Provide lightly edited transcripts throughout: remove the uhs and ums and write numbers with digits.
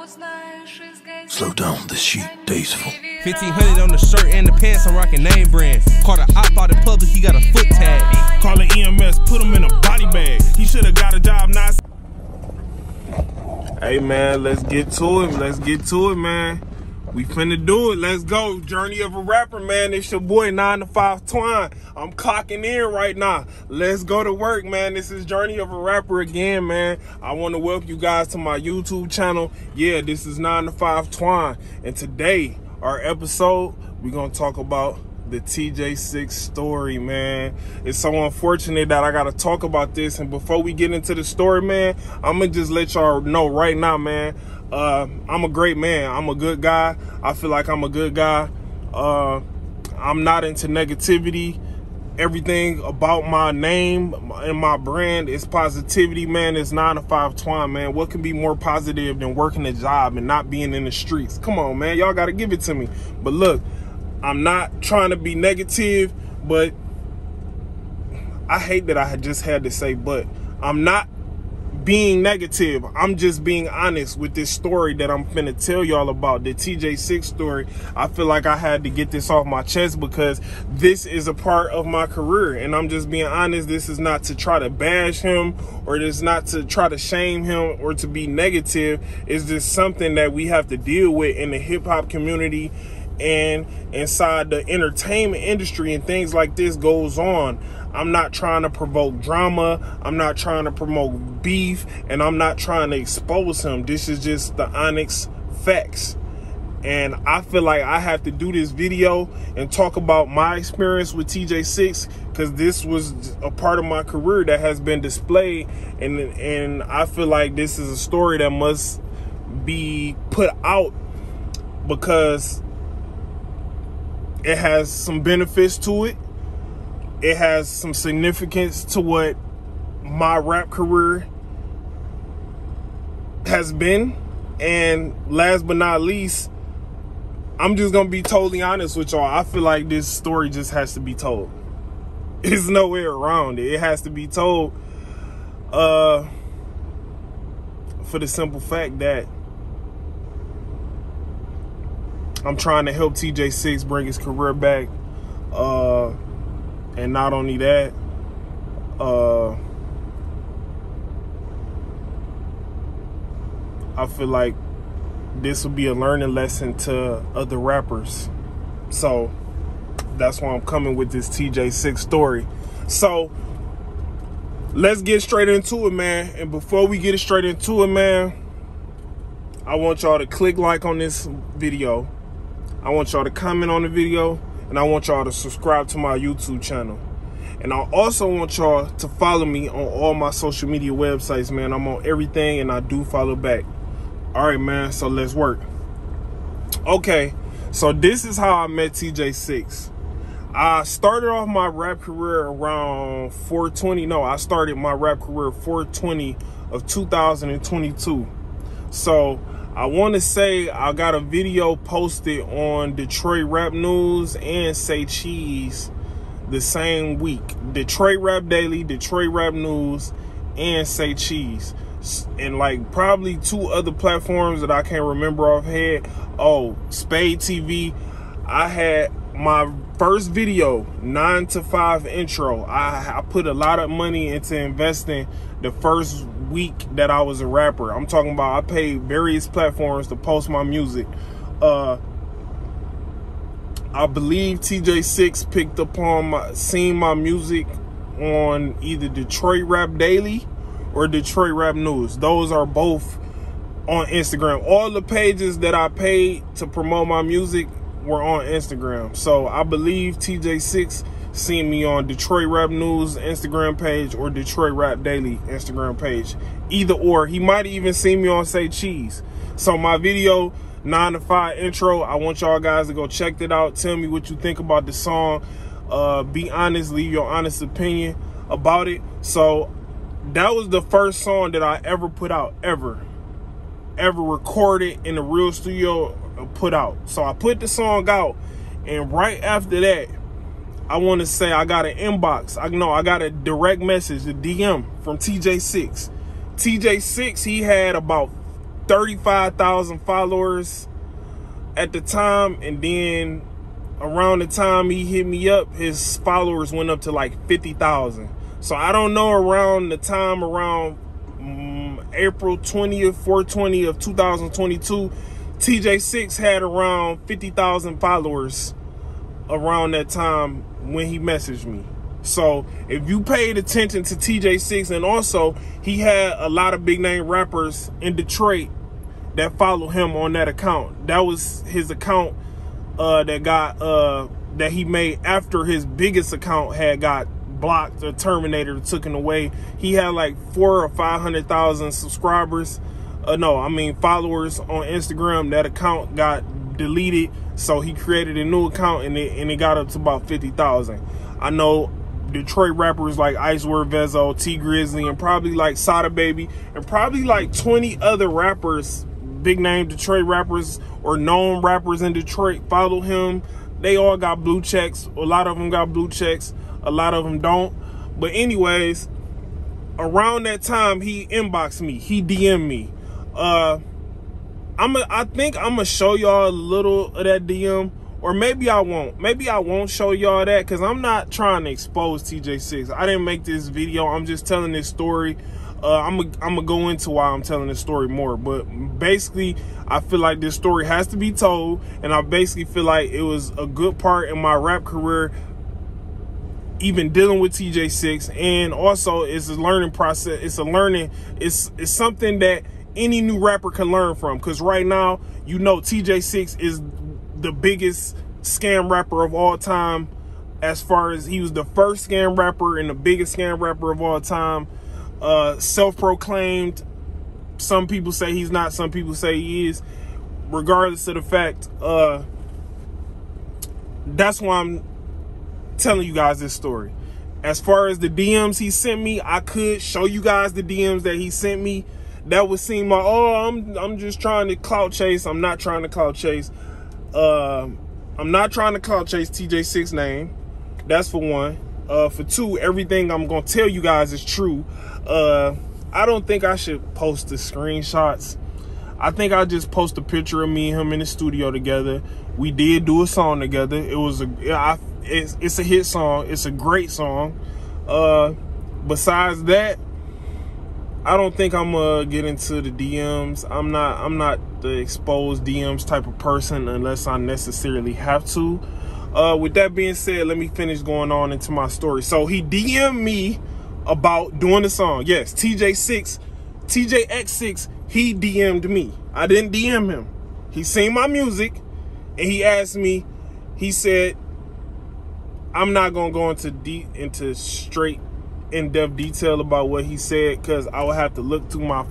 Slow down, this shit tasteful. 1500 on the shirt and the pants, I'm rocking name brand. Caught a op out in public, he got a foot tag. Call it EMS, put him in a body bag. He should've got a job now. Hey man, let's get to it. Let's get to it, man. We finna do it. Let's go. Journey of a rapper, man. It's your boy 9 to 5 Twine. I'm clocking in right now. Let's go to work, man. This is Journey of a Rapper again, man. I want to welcome you guys to my YouTube channel. Yeah, this is 9 to 5 Twine. And today, our episode, we're going to talk about the Teejayx6 story, man. It's so unfortunate that I got to talk about this. And before we get into the story, man, I'm going to just let y'all know right now, man. I'm a great man. I'm a good guy. I feel like I'm a good guy. I'm not into negativity. Everything about my name and my brand is positivity, man. It's 9 to 5 Twine, man. What can be more positive than working a job and not being in the streets? Come on, man. Y'all got to give it to me. But look, I'm not trying to be negative, but I hate that I had just had to say, but I'm not being negative. I'm just being honest with this story that I'm finna tell y'all about, the Teejayx6 story. I feel like I had to get this off my chest because this is a part of my career, and I'm just being honest. This is not to try to bash him, or this is not to try to shame him or to be negative. It's just something that we have to deal with in the hip-hop community and inside the entertainment industry, and things like this goes on. I'm not trying to provoke drama. I'm not trying to promote beef, and I'm not trying to expose him. This is just the honest facts. And I feel like I have to do this video and talk about my experience with Teejayx6, because this was a part of my career that has been displayed, and I feel like this is a story that must be put out because it has some benefits to it. It has some significance to what my rap career has been. And last but not least, I'm just going to be totally honest with y'all. I feel like this story just has to be told. There's no way around it. It has to be told for the simple fact that I'm trying to help Teejayx6 bring his career back. And not only that, I feel like this will be a learning lesson to other rappers. So that's why I'm coming with this Teejayx6 story. So let's get straight into it, man. And before we get straight into it, man, I want y'all to click like on this video. I want y'all to comment on the video. And I want y'all to subscribe to my YouTube channel. And I also want y'all to follow me on all my social media websites, man. I'm on everything, and I do follow back. All right, man, so let's work. Okay, so this is how I met Teejayx6. I started off my rap career around 420. No, I started my rap career 420 of 2022. So I want to say I got a video posted on Detroit Rap News and Say Cheese the same week. Detroit Rap Daily, Detroit Rap News, and Say Cheese. And like probably 2 other platforms that I can't remember offhand. Oh, Spade TV. I had my first video, 9 to 5 intro. I put a lot of money into investing the first week that I was a rapper. I'm talking about I paid various platforms to post my music. I believe Teejayx6 picked up on seeing my music on either Detroit Rap Daily or Detroit Rap News. Those are both on Instagram. All the pages that I paid to promote my music were on Instagram. So I believe Teejayx6 seen me on Detroit Rap News Instagram page or Detroit Rap Daily Instagram page. Either or. He might even see me on Say Cheese. So my video, 9 to 5 intro, I want y'all guys to go check it out. Tell me what you think about the song. Be honest, leave your honest opinion about it. So that was the first song that I ever put out, ever recorded in a real studio, put out. So I put the song out, and right after that, I want to say I got an inbox. I got a direct message, a DM from Teejayx6. Teejayx6, he had about 35,000 followers at the time, and then around the time he hit me up, his followers went up to like 50,000. So I don't know, around the time around April 20th, 4/20 of 2022, Teejayx6 had around 50,000 followers around that time when he messaged me. So if you paid attention to Teejayx6, and also he had a lot of big name rappers in Detroit that follow him on that account. That was his account that he made after his biggest account had got blocked or terminated or taken away. He had like 400,000 or 500,000 subscribers. Followers on Instagram. That account got deleted, so he created a new account, and it got up to about 50,000. I know Detroit rappers like Icewear Vezo, T Grizzly, and probably like Sada Baby, and probably like 20 other rappers, big name Detroit rappers or known rappers in Detroit, follow him. They all got blue checks. A lot of them got blue checks. A lot of them don't. But anyways, around that time, he inboxed me. He DM'd me. I think I'm gonna show y'all a little of that DM, or maybe I won't. Maybe I won't show y'all that, because I'm not trying to expose Teejayx6. I didn't make this video. I'm just telling this story. I'm gonna go into why I'm telling this story more, but basically I feel like this story has to be told, and I basically feel like it was a good part in my rap career, even dealing with Teejayx6, and also it's a learning process. It's something that any new rapper can learn from, because right now, you know, Teejayx6 is the biggest scam rapper of all time. As far as he was the first scam rapper and the biggest scam rapper of all time. Self-proclaimed. Some people say he's not, some people say he is. Regardless of the fact, that's why I'm telling you guys this story. As far as the DMs he sent me, I could show you guys the DMs that he sent me. That would seem like, oh, I'm just trying to clout chase. I'm not trying to clout chase. I'm not trying to clout chase Teejayx6 name. That's for one. For two, everything I'm gonna tell you guys is true. I don't think I should post the screenshots. I think I'll just post a picture of me and him in the studio together. We did do a song together. It was it's a hit song. It's a great song. Besides that, I don't think I'm gonna get into the DMs. I'm not the exposed DMs type of person unless I necessarily have to. With that being said, let me finish going on into my story. So he DM'd me about doing the song. Yes, Teejayx6, he DM'd me. I didn't DM him. He seen my music and he asked me, he said, I'm not gonna go into straight in-depth detail about what he said, because I would have to look through my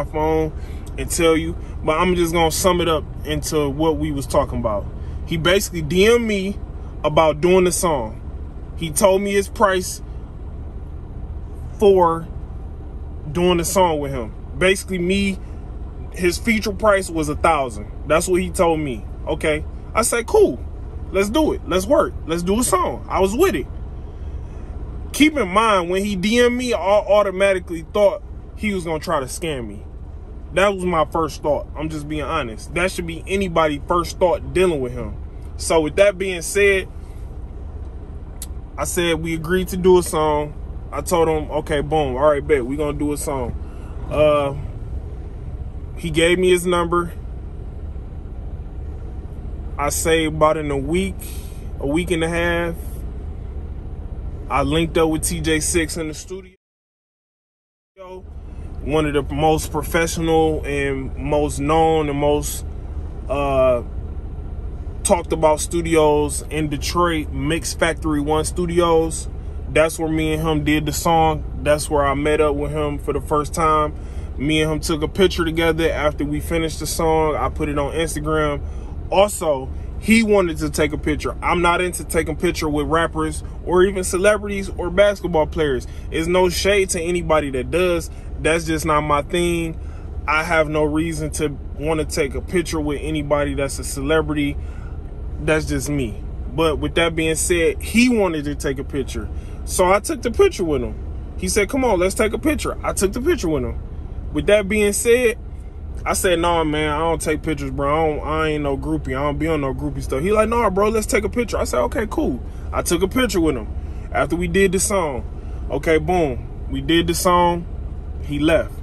phone and tell you, but I'm just gonna sum it up into what we was talking about. He basically DM'd me about doing the song. He told me his price for doing the song with him. Basically, his feature price was 1,000. That's what he told me. Okay, I said, cool, let's do it. Let's work. Let's do a song. I was with it. Keep in mind, when he DM'd me, I automatically thought he was gonna try to scam me. That was my first thought. I'm just being honest. That should be anybody's first thought dealing with him. So with that being said, I said we agreed to do a song. I told him, okay, boom, all right, bet, we gonna do a song. He gave me his number. I say about in a week and a half, I linked up with Teejayx6 in the studio. One of the most professional and most known and most talked about studios in Detroit, Mix Factory 1 Studios. That's where me and him did the song. That's where I met up with him for the first time. Me and him took a picture together after we finished the song. I put it on Instagram. Also, he wanted to take a picture. I'm not into taking picture with rappers or even celebrities or basketball players. It's no shade to anybody that does. That's just not my thing. I have no reason to want to take a picture with anybody that's a celebrity. That's just me. But with that being said, he wanted to take a picture. So I took the picture with him. He said, come on, let's take a picture. I took the picture with him. With that being said, I said, nah, man, I don't take pictures, bro. I ain't no groupie. I don't be on no groupie stuff. He like, nah, bro, let's take a picture. I said, okay, cool. I took a picture with him after we did the song. Okay, boom. We did the song. He left.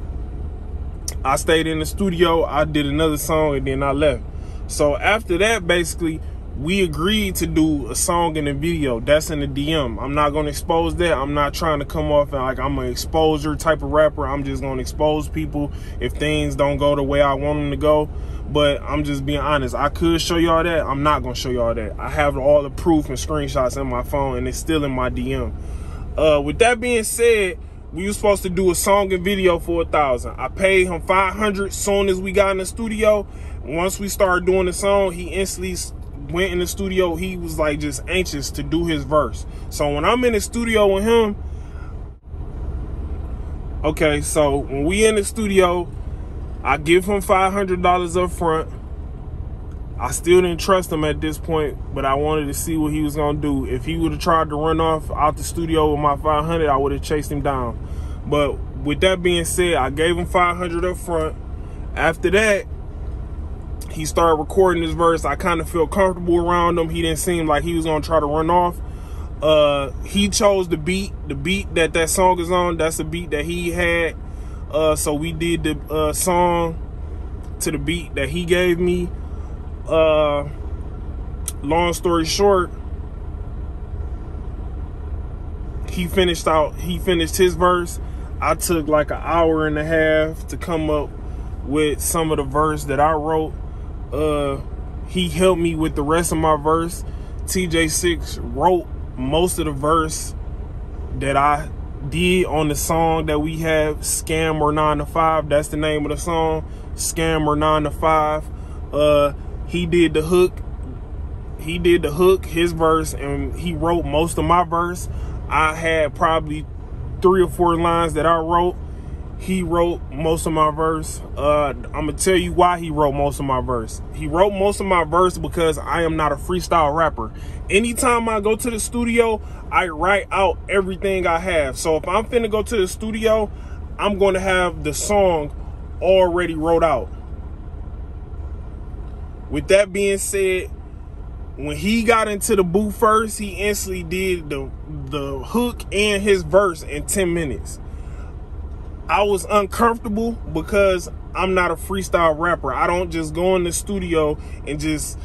I stayed in the studio. I did another song, and then I left. So after that, basically, we agreed to do a song and a video. That's in the DM. I'm not going to expose that. I'm not trying to come off and like I'm an exposure type of rapper. I'm just going to expose people if things don't go the way I want them to go. But I'm just being honest. I could show y'all that. I'm not going to show y'all that. I have all the proof and screenshots in my phone, and it's still in my DM. With that being said, we were supposed to do a song and video for $1,000. I paid him $500 soon as we got in the studio. Once we started doing the song, he instantly went in the studio. He was like just anxious to do his verse. So when I'm in the studio with him, okay, so when we in the studio, I give him $500 up front. I still didn't trust him at this point, but I wanted to see what he was gonna do. If he would have tried to run off out the studio with my $500, I would have chased him down. But with that being said, I gave him $500 up front. After that, he started recording his verse. I kind of felt comfortable around him. He didn't seem like he was gonna try to run off. He chose the beat that song is on. That's the beat that he had. So we did the song to the beat that he gave me. Long story short, he finished his verse. I took like an hour and a half to come up with some of the verse that I wrote. He helped me with the rest of my verse. Teejayx6 wrote most of the verse that I did on the song that we have, Scam or 9 to 5. That's the name of the song, Scam or 9 to 5. He did the hook, his verse, and he wrote most of my verse. I had probably 3 or 4 lines that I wrote. He wrote most of my verse. I'm gonna tell you why he wrote most of my verse. He wrote most of my verse because I am not a freestyle rapper. Anytime I go to the studio, I write out everything I have. So if I'm finna go to the studio, I'm gonna have the song already wrote out. With that being said, when he got into the booth first, he instantly did the hook and his verse in 10 minutes. I was uncomfortable because I'm not a freestyle rapper. I don't just go in the studio and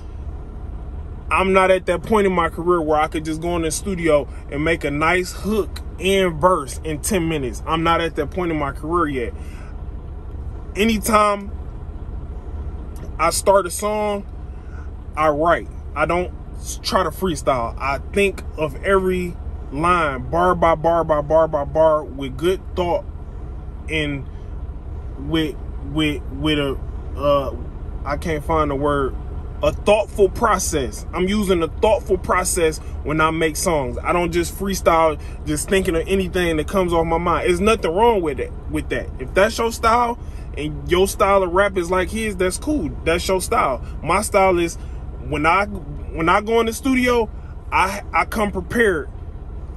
I'm not at that point in my career where I could just go in the studio and make a nice hook and verse in 10 minutes. I'm not at that point in my career yet. Anytime I start a song, I write. I don't try to freestyle. I think of every line, bar by bar by bar by bar, with good thought and with a I can't find the word, a thoughtful process. I'm using a thoughtful process when I make songs. I don't just freestyle, just thinking of anything that comes off my mind. There's nothing wrong with that. If that's your style and your style of rap is like his, that's cool. That's your style. My style is when I go in the studio, I come prepared.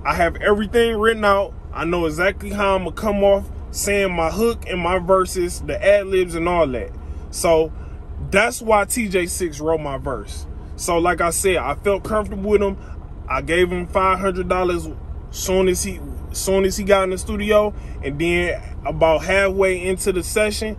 I have everything written out. I know exactly how I'm gonna come off saying my hook and my verses, the ad-libs and all that. So that's why Teejayx6 wrote my verse. So like I said, I felt comfortable with him. I gave him $500 soon as he got in the studio, and then about halfway into the session,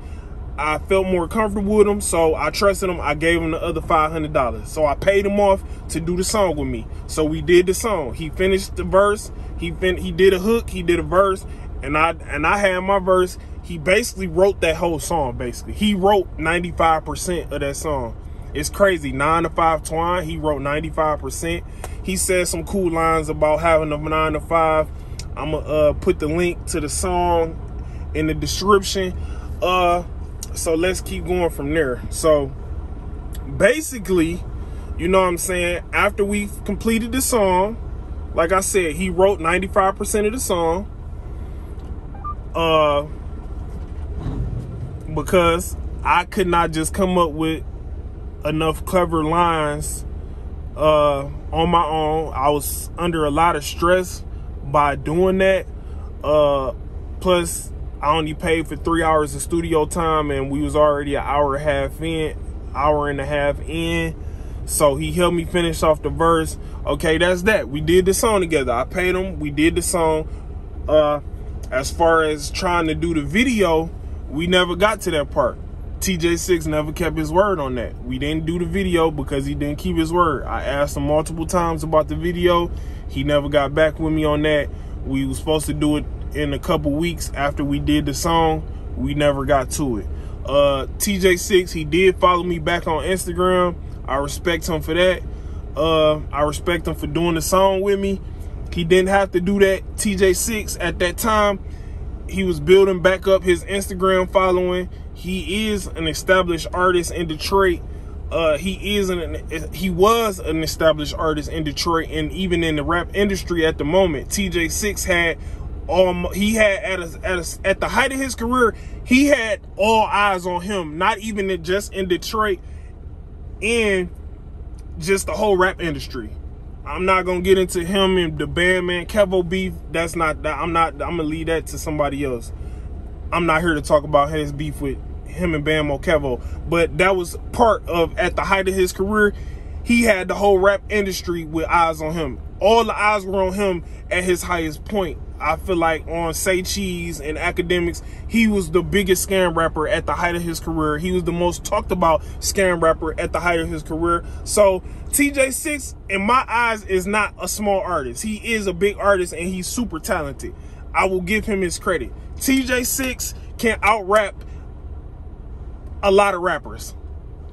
I felt more comfortable with him, so I trusted him. I gave him the other $500. So I paid him off to do the song with me. So we did the song. He finished the verse. He did a hook. He did a verse, and I had my verse. He basically wrote that whole song. Basically, he wrote 95% of that song. It's crazy. 9 to 5 twine. He wrote 95%. He said some cool lines about having a 9 to 5. I'm gonna put the link to the song in the description. So let's keep going from there. So basically, you know what I'm saying, after we completed the song, like I said, he wrote 95% of the song. Because I could not just come up with enough clever lines on my own. I was under a lot of stress by doing that. Plus, I only paid for 3 hours of studio time, and we was already an hour and a half in. So he helped me finish off the verse. Okay, that's that. We did the song together. I paid him. We did the song. As far as trying to do the video, we never got to that part. Teejayx6 never kept his word on that. We didn't do the video because he didn't keep his word. I asked him multiple times about the video. He never got back with me on that. We was supposed to do it in a couple weeks after we did the song. We never got to it. Teejayx6, he did follow me back on Instagram. I respect him for that. I respect him for doing the song with me. He didn't have to do that. Teejayx6 at that time, he was building back up his Instagram following. He is an established artist in Detroit. He was an established artist in Detroit, and even in the rap industry at the moment. Teejayx6 had at the height of his career, he had all eyes on him. Not even just in Detroit, in just the whole rap industry. I'm not gonna get into him and the Bandman Kevo beef. That's not that. I'm gonna leave that to somebody else. I'm not here to talk about his beef with him and Bandman Kevo. But that was part of, at the height of his career, he had the whole rap industry with eyes on him. All the eyes were on him at his highest point. I feel like on Say Cheese and Academics, he was the biggest scam rapper at the height of his career. He was the most talked about scam rapper at the height of his career. So Teejayx6, in my eyes, is not a small artist. He is a big artist, and he's super talented. I will give him his credit. Teejayx6 can out-rap a lot of rappers.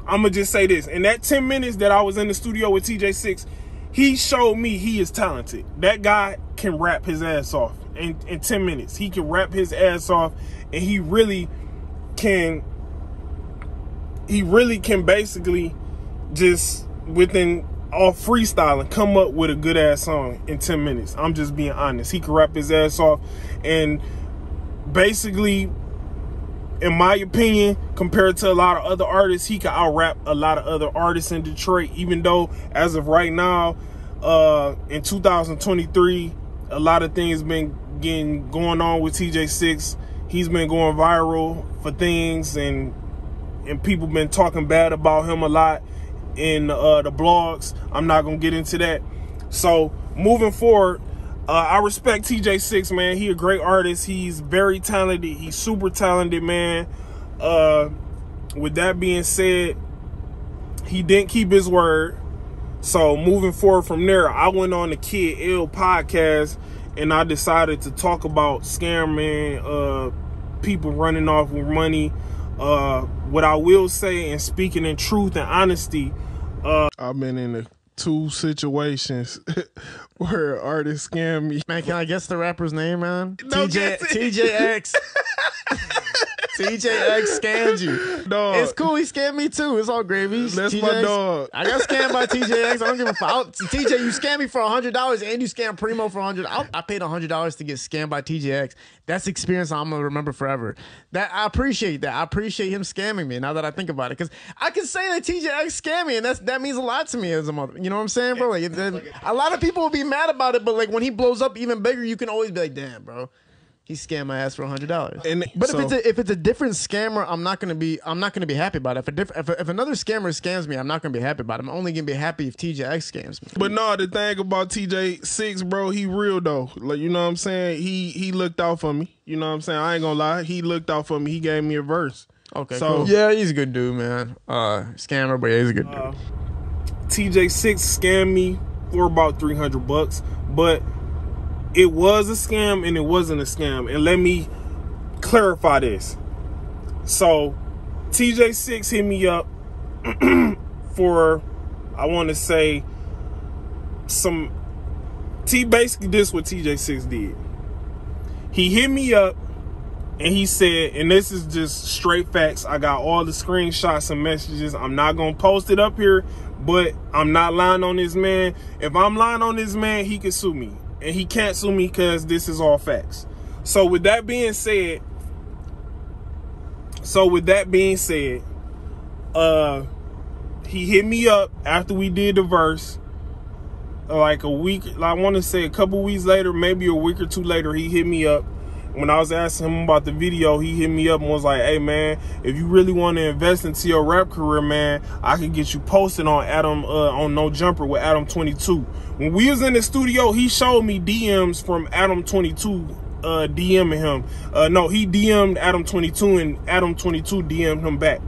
I'm going to just say this. In that 10 minutes that I was in the studio with Teejayx6, he showed me he is talented. That guy can rap his ass off in 10 minutes. He can rap his ass off, and he really can basically just within all freestyling come up with a good ass song in 10 minutes. I'm just being honest. He can rap his ass off, and basically, in my opinion, compared to a lot of other artists, he can out-rap a lot of other artists in Detroit, even though as of right now, in 2023, a lot of things been going on with Teejayx6. He's been going viral for things, and people been talking bad about him a lot in the blogs. I'm not gonna get into that. So moving forward, I respect Teejayx6, man. He a great artist. He's very talented. He's super talented, man. With that being said, he didn't keep his word. So moving forward from there, I went on the Kid Ill podcast, and I decided to talk about scamming, people running off with money. What I will say, and speaking in truth and honesty, I've been in the 2 situations where artists scam me. Man, can I guess the rapper's name, man? No, Teejayx. Teejayx scammed you. Dog. It's cool. He scammed me too. It's all gravy. That's TJX, my dog. I got scammed by Teejayx. I don't give a fuck. TJ, you scammed me for $100, and you scammed Primo for $100. I paid $100 to get scammed by Teejayx. That's experience I'm gonna remember forever. That I appreciate that. I appreciate him scamming me. Now that I think about it, because I can say that Teejayx scammed me, and that means a lot to me as a mother. You know what I'm saying, bro? Like, a lot of people will be mad about it, but like when he blows up even bigger, you can always be like, damn, bro. He scammed my ass for $100. But so, if it's a different scammer, I'm not gonna be happy about it. If another scammer scams me, I'm not gonna be happy about it. I'm only gonna be happy if Teejayx scams me. But no, the thing about Teejayx6, bro, he real though. Like, you know what I'm saying? He looked out for me. You know what I'm saying? I ain't gonna lie. He looked out for me. He gave me a verse. Okay, so cool. Yeah, he's a good dude, man. Scammer, but yeah, he's a good dude. Teejayx6 scammed me for about $300, but it was a scam and it wasn't a scam. And let me clarify this. So Teejayx6 hit me up for, I want to say, basically this is what Teejayx6 did. He hit me up and he said, and this is just straight facts, I got all the screenshots and messages. I'm not going to post it up here, but I'm not lying on this man. If I'm lying on this man, he can sue me. And he can't sue me because this is all facts. So with that being said, he hit me up after we did the verse. Like a week, I want to say a couple weeks later, maybe a week or two later, he hit me up. when I was asking him about the video, he hit me up and was like, hey, man, if you really want to invest into your rap career, man, I can get you posted on on No Jumper with Adam 22. When we was in the studio, he showed me DMs from Adam 22 DMing him. No, he DM'd Adam 22 and Adam 22 DM'd him back.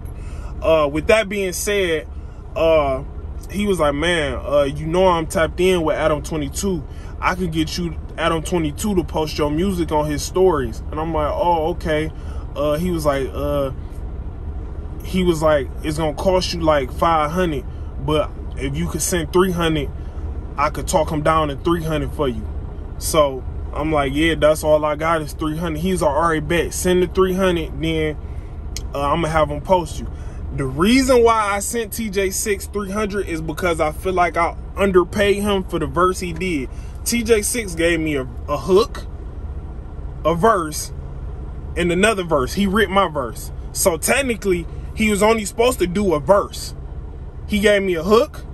With that being said, he was like, man, you know I'm tapped in with Adam 22. I could get you Adam 22 to post your music on his stories. And I'm like, oh, okay. He was like, it's gonna cost you like $500, but if you could send $300, I could talk him down to $300 for you. So I'm like, yeah, that's all I got is $300. He's already bet. Send the $300, then I'm gonna have him post you. The reason why I sent Teejayx6 $300 is because I feel like I underpaid him for the verse he did. Teejayx6 gave me a hook, a verse, and another verse. He ripped my verse. So technically, he was only supposed to do a verse. He gave me a hook,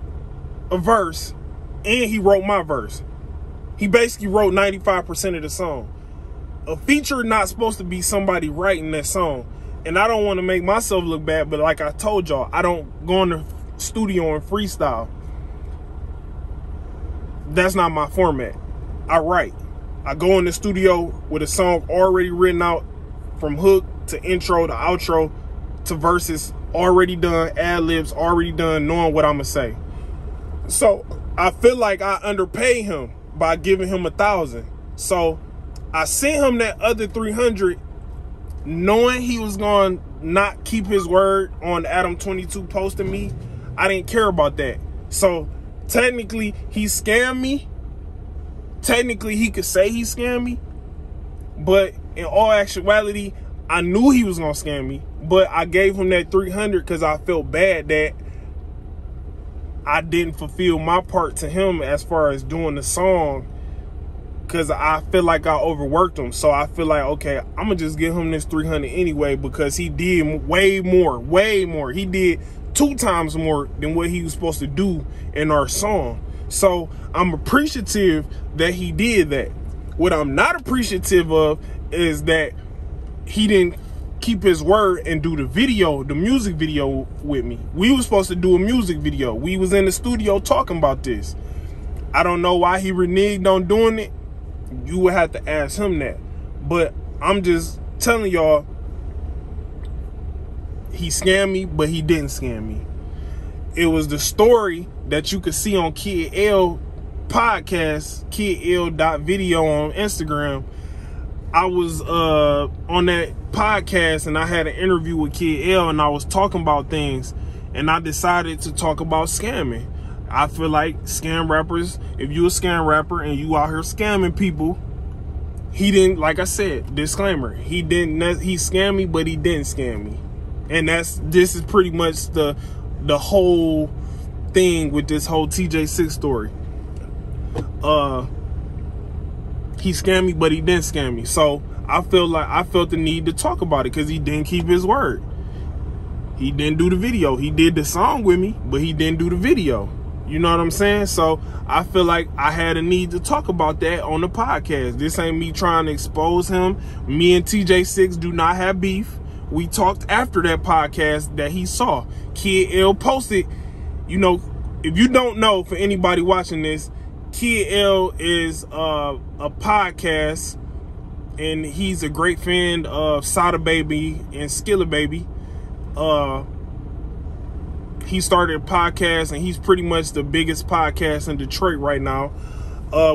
a verse, and he wrote my verse. He basically wrote 95% of the song. A feature not supposed to be somebody writing that song. And I don't want to make myself look bad, but like I told y'all, I don't go in the studio and freestyle. That's not my format. I write. I go in the studio with a song already written out, from hook to intro to outro to verses already done, ad-libs already done, knowing what I'm gonna say. So I feel like I underpay him by giving him $1,000. So I sent him that other $300, knowing he was going to not keep his word on Adam 22 posting me. I didn't care about that. So technically, he scammed me. Technically, he could say he scammed me. But in all actuality, I knew he was going to scam me. But I gave him that $300 because I felt bad that I didn't fulfill my part to him as far as doing the song, because I feel like I overworked him. So I feel like, okay, I'm gonna just give him this $300 anyway, because he did way more. He did 2 times more than what he was supposed to do in our song. So I'm appreciative that he did that. What I'm not appreciative of is that he didn't keep his word and do the video, the music video with me. We were supposed to do a music video. We was in the studio talking about this. I don't know why he reneged on doing it. You would have to ask him that. But I'm just telling y'all, he scammed me, but he didn't scam me. It was the story that you could see on Kid L podcast, kidl.video on Instagram. I was on that podcast and I had an interview with Kid L and I was talking about things, and I decided to talk about scamming. I feel like scam rappers, if you a scam rapper and you out here scamming people, he didn't, like I said, disclaimer, he scammed me, but he didn't scam me. And this is pretty much the whole thing with this whole Teejayx6 story. He scammed me, but he didn't scam me. So I felt the need to talk about it because he didn't keep his word. He didn't do the video. He did the song with me, but he didn't do the video. You know what I'm saying? So I feel like I had a need to talk about that on the podcast. This ain't me trying to expose him. Me and Teejayx6 do not have beef. We talked after that podcast that he saw. Kid L posted, you know, if you don't know, for anybody watching this, Kid L is a podcast, and he's a great fan of Sada Baby and Skilla Baby. He started a podcast, and he's pretty much the biggest podcast in Detroit right now.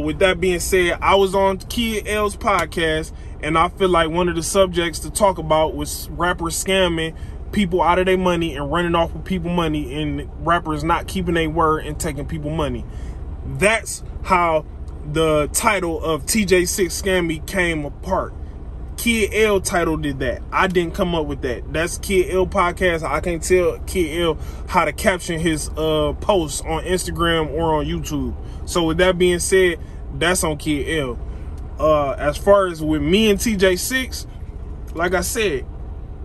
With that being said, I was on Kid L's podcast, and I feel like one of the subjects to talk about was rappers scamming people out of their money and running off with people money, and rappers not keeping their word and taking people money. That's how the title of Teejayx6 Scam Me came apart. Kid L title did that. I didn't come up with that. That's Kid L podcast. I can't tell Kid L how to caption his posts on Instagram or on YouTube. So with that being said, that's on Kid L. As far as with me and Teejayx6, like I said,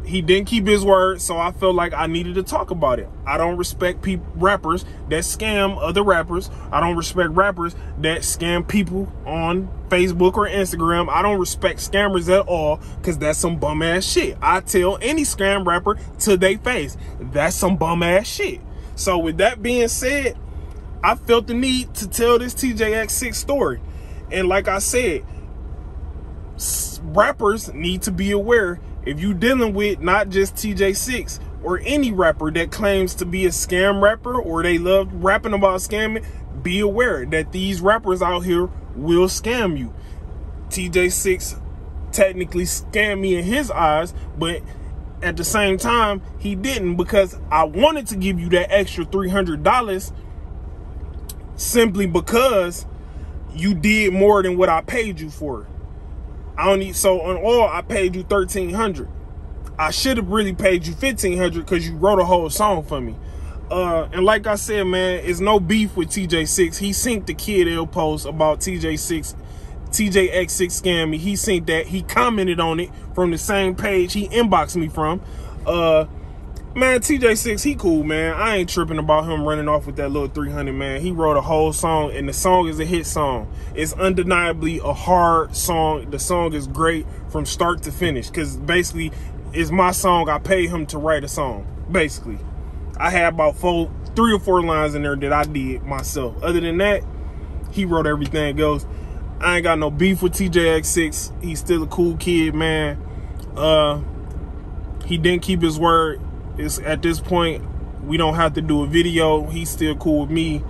he didn't keep his word, so I felt like I needed to talk about it. I don't respect rappers that scam other rappers. I don't respect rappers that scam people on Facebook or Instagram. I don't respect scammers at all, because that's some bum ass shit. I tell any scam rapper to their face, that's some bum ass shit. So with that being said, I felt the need to tell this Teejayx6 story. And like I said, rappers need to be aware. If you dealing with not just Teejayx6 or any rapper that claims to be a scam rapper or they love rapping about scamming, be aware that these rappers out here will scam you. Teejayx6 technically scammed me in his eyes, but at the same time, he didn't, because I wanted to give you that extra $300 simply because you did more than what I paid you for. So on all, I paid you $1,300. I should have really paid you $1,500 because you wrote a whole song for me. And like I said, man, it's no beef with Teejayx6. He synced the Kid L post about Teejayx6 scam me. He synced that. He commented on it from the same page he inboxed me from. Man, Teejayx6, he cool, man. I ain't tripping about him running off with that little 300, man. He wrote a whole song, and the song is a hit song. It's undeniably a hard song. The song is great from start to finish, because basically, it's my song. I paid him to write a song, basically. I had about 3 or 4 lines in there that I did myself. Other than that, he wrote everything else. I ain't got no beef with Teejayx6. He's still a cool kid, man. He didn't keep his word. At this point, we don't have to do a video. He's still cool with me.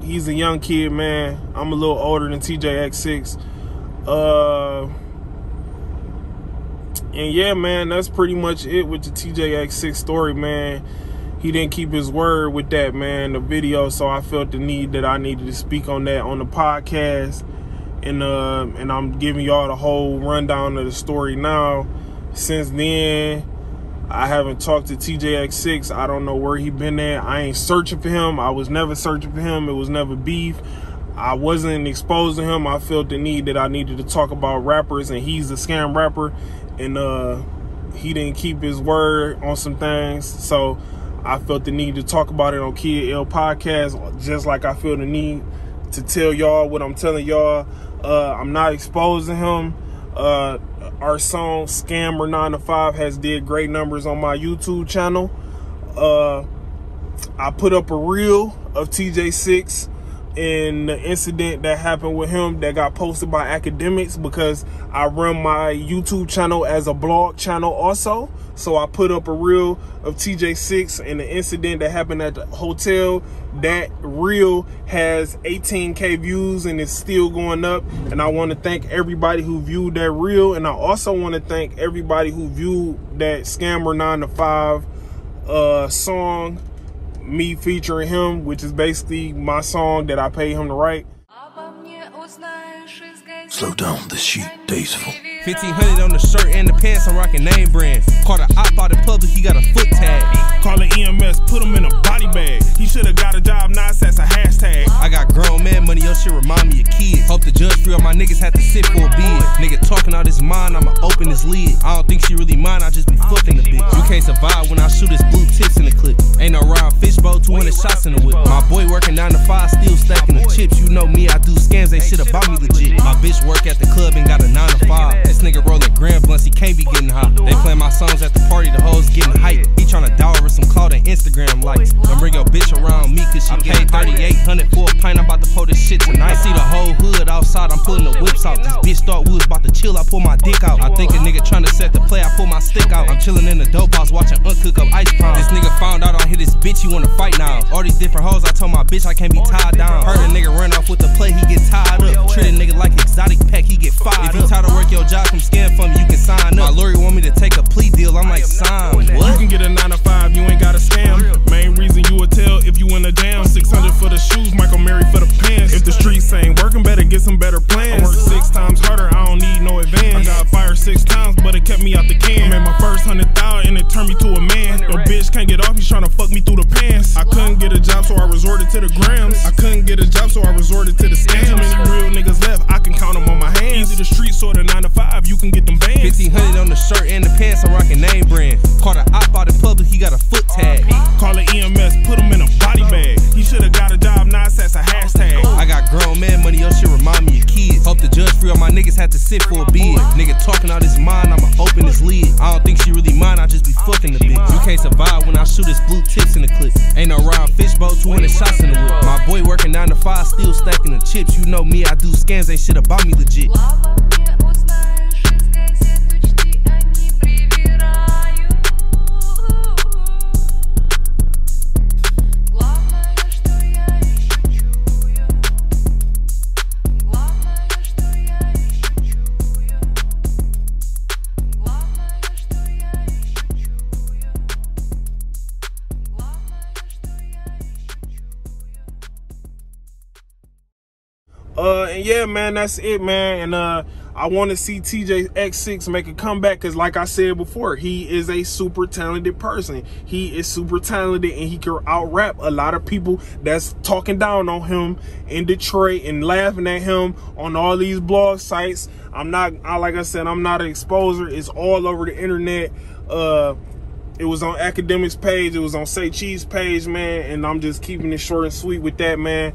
He's a young kid, man. I'm a little older than Teejayx6. And yeah, man, that's pretty much it with the Teejayx6 story, man. He didn't keep his word with that, man, the video. So I felt the need that I needed to speak on that on the podcast. And I'm giving y'all the whole rundown of the story now. Since then, I haven't talked to Teejayx6. I don't know where he been at. I ain't searching for him. I was never searching for him. It was never beef. I wasn't exposed to him. I felt the need that I needed to talk about rappers, and he's a scam rapper, and he didn't keep his word on some things. So I felt the need to talk about it on Kid L podcast, just like I feel the need to tell y'all what I'm telling y'all. I'm not exposing him. Our song Scammer 9 to 5 has did great numbers on my YouTube channel. I put up a reel of Teejayx6 and the incident that happened with him that got posted by academics, because I run my YouTube channel as a blog channel also. So I put up a reel of Teejayx6 and the incident that happened at the hotel. That reel has 18K views and it's still going up. And I want to thank everybody who viewed that reel. And I also want to thank everybody who viewed that Scammer 9 to 5 song, me featuring him, which is basically my song that I paid him to write. Slow down, this shit tasteful. 1500 on the shirt and the pants, I'm rocking name brand. Caught an op out in public, he got a foot tag. Call it EMS, put him in a body bag. He should've got a job, now that's a hashtag. I got grown man money, your shit remind me of kids. Hope the judge free all my niggas had to sit for a bid. Nigga talking all this mind, I'ma open his lid. I don't think she really mine, I just be fucking the bitch. You can't survive when I shoot his blue tips in the clip. Ain't no round fishbowl, 200 shots in the whip. My boy working 9 to 5, still stacking the chips. You know me, I do scams, they shit about me legit. My bitch work at the club and got a 9 to 5. This nigga rolling grand blunts, he can't be getting hot. They play my songs at the party, the hoes getting hype. He tryna dial over some clout and Instagram likes. Don't bring your bitch around me, cause she paid 3,800 for a pint. I'm about to pull this shit tonight. I see the whole hood outside, I'm pulling the whips out. This bitch thought we was about to chill, I pull my dick out. I think a nigga tryna set the play, I pull my stick out. I'm chilling in the dope house watching uncook up ice pound. This nigga found out I hit his bitch, he wanna fight now. All these different hoes, I told my bitch I can't be tied down. Heard a nigga run off with the play, he get tied up. Treat a nigga like exotic pack, he get fired up. If you tired of work your job, come scam for me, you can sign up. My lawyer want me to take a plea deal, I'm like, sign what? You can get a 9 to 5, you ain't got a scam. Main reason you would tell if you in a jam. 600 for the shoes, Michael Mary for the pants. If the streets ain't working, better get some better plans. I work 6 times harder, I don't need no advance. I got fired 6 times, but it kept me out the can. I made my first 100,000 and it turned me to a man. Your bitch can't get off, he's trying to fuck me through the pants. I couldn't get a job, so I resorted to the grams. I couldn't get a job, so I resorted to the scams. Too many real niggas left, I can count them on my hands. Either the streets or the 9 to 5, you can get them bands. 1500 on the shirt and the pants, I'm rocking name brand. Caught a op out in public, he got a foot tag. Call it EMS, put him in a body bag. He should've got a job, now that's a hashtag. I got grown man money, your shit remind me of kids. Hope the judge free all my niggas had to sit for a bid. Nigga talking out his mind, I'ma open his lid. I don't think she really mine, I just be fucking the bitch. You can't survive when I shoot his blue tips in the clip. Ain't no round fishbowl, 200 shots in the whip. My boy working 9 to 5, still stacking the chips. You know me, I do scams, ain't shit about me legit. And yeah, man, that's it, man. And I want to see Teejayx6 make a comeback because, like I said before, he is a super talented person. He is super talented and he can out-rap a lot of people that's talking down on him in Detroit and laughing at him on all these blog sites. Like I said, I'm not an exposer. It's all over the internet. It was on Academics page. It was on Say Cheese page, man. And I'm just keeping it short and sweet with that, man.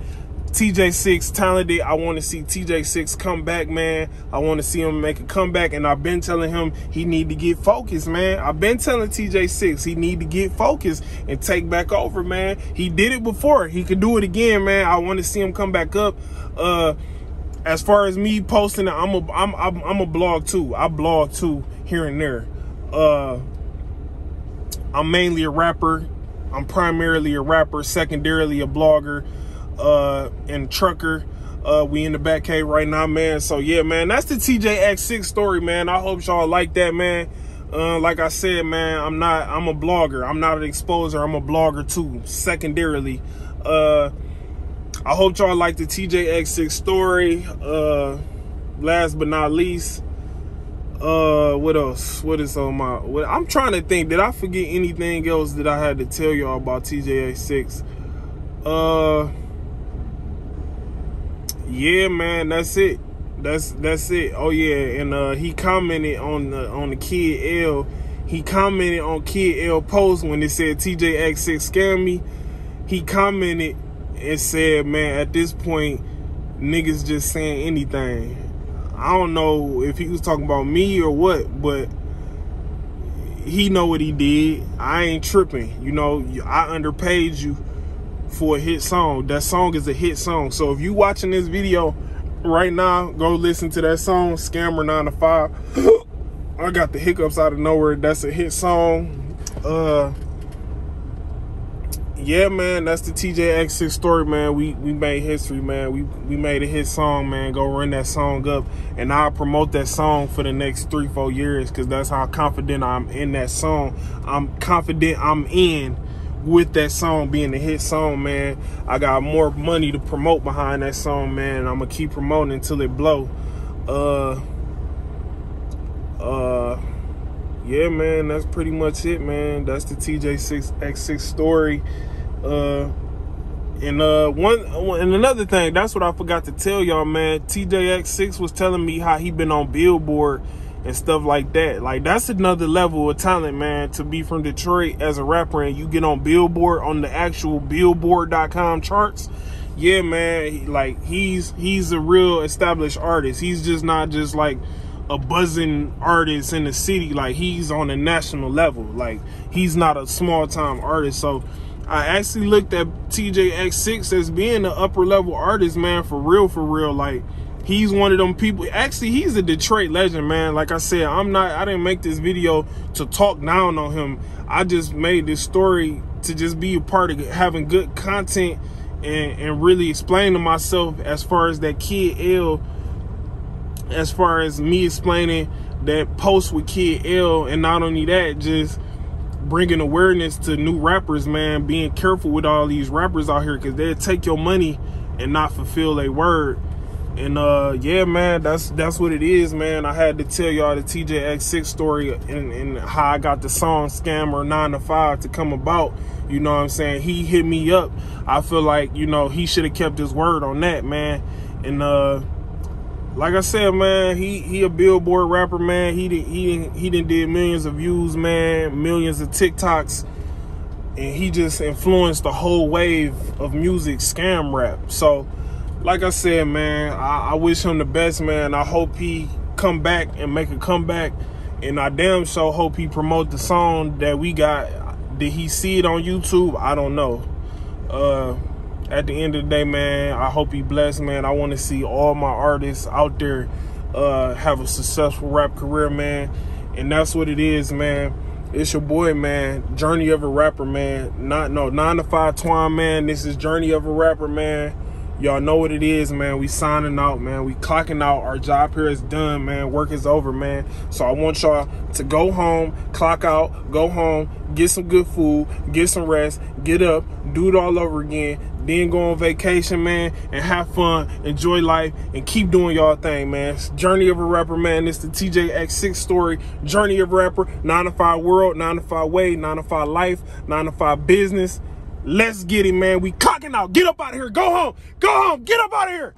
Teejayx6 talented. I want to see Teejayx6 come back, man. I want to see him make a comeback, and I've been telling him he need to get focused, man. I've been telling Teejayx6 he need to get focused and take back over, man. He did it before. He could do it again, man. I want to see him come back up. As far as me posting, I'm a blog too. I blog too here and there. I'm mainly a rapper. I'm primarily a rapper, secondarily a blogger. And trucker. We in the back cave right now, man. So yeah, man, that's the Teejayx6 story, man. I hope y'all like that, man. Like I said, man, I'm a blogger. I'm not an exposer. I'm a blogger too, secondarily. I hope y'all like the Teejayx6 story. Last but not least, what else? What is on my, I'm trying to think, did I forget anything else that I had to tell y'all about Teejayx6? Yeah, man, that's it. That's it. Oh yeah, and he commented on the Kid L. He commented on Kid L post when it said Teejayx6 scammed me. He commented and said, man, at this point, niggas just saying anything. I don't know if he was talking about me or what, but he know what he did. I ain't tripping. You know, I underpaid you for a hit song. That song is a hit song. So if you watching this video right now, go listen to that song, Scammer 9 to 5. I got the hiccups out of nowhere. That's a hit song. Yeah, man, that's the Teejayx6 story, man. We made history, man. We made a hit song, man. Go run that song up, and I'll promote that song for the next 3-4 years, because that's how confident I'm in that song. I'm confident I'm in with that song being a hit song, man. I got more money to promote behind that song, man. I'm gonna keep promoting until it blow. Yeah, man, that's pretty much it, man. That's the Teejayx6 story. And another thing, that's what I forgot to tell y'all, man. Teejayx6 was telling me how he been on Billboard and stuff like that. Like, that's another level of talent, man, to be from Detroit as a rapper and you get on Billboard, on the actual Billboard.com charts. Yeah, man, like, he's a real established artist. He's just not just like a buzzing artist in the city. Like, he's on a national level. Like, he's not a small time artist. So I actually looked at Teejayx6 as being an upper level artist, man, for real. Like, he's one of them people. Actually, he's a Detroit legend, man. Like I said, I didn't make this video to talk down on him. I just made this story to just be a part of having good content and really explain to myself as far as that Kid L, as far as me explaining that post with Kid L, and not only that, just bringing awareness to new rappers, man. Being careful with all these rappers out here, because they'll take your money and not fulfill their word. And yeah, man, that's what it is, man. I had to tell y'all the Teejayx6 story and how I got the song Scammer 9 to 5 to come about. You know what I'm saying? He hit me up. I feel like, you know, he should have kept his word on that, man. And like I said, man, he a Billboard rapper, man. He done did millions of views, man, millions of TikToks, and he just influenced the whole wave of music, scam rap. So like I said, man, I wish him the best, man. I hope he come back and make a comeback, and I damn sure hope he promote the song that we got. Did he see it on YouTube? I don't know. At the end of the day, man, I hope he blessed, man. I want to see all my artists out there have a successful rap career, man. And that's what it is, man. It's your boy, man. Journey of a Rapper, man. 9 to 5 Twine, man. This is Journey of a Rapper, man. Y'all know what it is, man. We signing out, man. We clocking out. Our job here is done, man. Work is over, man. So I want y'all to go home, clock out, go home, get some good food, get some rest, get up, do it all over again, then go on vacation, man, and have fun, enjoy life, and keep doing y'all thing, man. It's Journey of a Rapper, man. It's the Teejayx6 story. Journey of a Rapper, 9 to 5 world, 9 to 5 way, 9 to 5 life, 9 to 5 business. Let's get it, man. We clocking out. Get up out of here. Go home. Go home. Get up out of here.